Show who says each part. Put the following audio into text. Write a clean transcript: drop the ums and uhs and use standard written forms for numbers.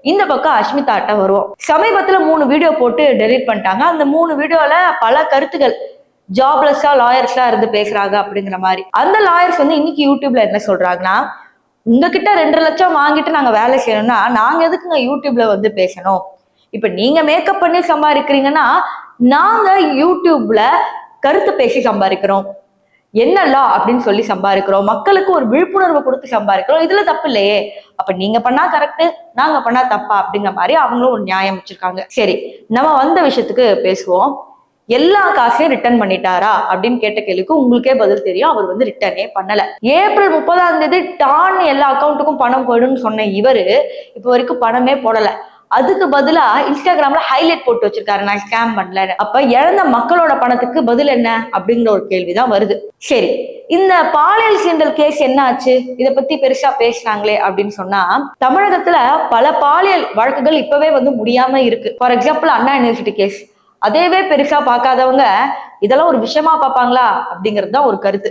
Speaker 1: இந்த பக்கம் அஷ்மிதாட்ட வருவோம். சமீபத்துல 3 வீடியோ போட்டு டெலீட் பண்ணிட்டாங்க. அந்த 3 வீடியோல பல கருத்துக்கள் ஜாப்லெஸ்ஸா லாயர்ஸா இருந்து பேசுறாங்க அப்படிங்கிற மாதிரி. அந்த லாயர்ஸ் வந்து இன்னைக்கு யூடியூப்ல என்ன சொல்றாங்கன்னா, உங்ககிட்ட 2 லட்சம் வாங்கிட்டு நாங்க வேலை செய்யணும்னா நாங்க எதுக்குங்க யூடியூப்ல வந்து பேசணும்? இப்ப நீங்க மேக்கப் பண்ணி சம்பாதிக்கிறீங்கன்னா நாங்க யூடியூப்ல கருத்து பேசி சம்பாதிக்கிறோம். என்ன லா அப்படின்னு சொல்லி சம்பாதிக்கிறோம். மக்களுக்கு ஒரு விழிப்புணர்வு கொடுத்து சம்பாதிக்கிறோம். இதுல தப்பு இல்லையே. அப்ப நீங்க பண்ணா கரெக்ட், நாங்க பண்ணா தப்பா அப்படிங்கிற மாதிரி அவங்களும் ஒரு நியாயம் வச்சிருக்காங்க. சரி, நம்ம வந்த விஷயத்துக்கு பேசுவோம். எல்லா காசையும் ரிட்டர்ன் பண்ணிட்டாரா அப்படின்னு கேட்ட கேள்விக்கு உங்களுக்கே பதில் தெரியும். அவர் வந்து ரிட்டர்னே பண்ணல. ஏப்ரல் 30 டான் எல்லா அக்கௌண்ட்டுக்கும் பணம் போயிடும்னு சொன்ன இவரு இப்ப வரைக்கும் பணமே போடல. அதுக்கு பதிலா இன்ஸ்டாகிராம்ல ஹைலைட் போட்டு வச்சிருக்காரு, நான் ஸ்கேம் பண்ணல. அப்ப இழந்த மக்களோட பணத்துக்கு பதில் என்ன அப்படிங்கிற ஒரு கேள்விதான் வருது. சரி, இந்த பாலியல் சீண்டல் கேஸ் என்ன ஆச்சு? இத பத்தி பெருசா பேசுறாங்களே அப்படின்னு சொன்னா, தமிழகத்துல பல பாலியல் வழக்குகள் இப்பவே வந்து முடியாம இருக்கு. For example Anna university case. அதேவே பெருசா பார்க்காதவங்க இதெல்லாம் ஒரு விஷயமா பார்ப்பாங்களா அப்படிங்கிறது தான் ஒரு கருத்து.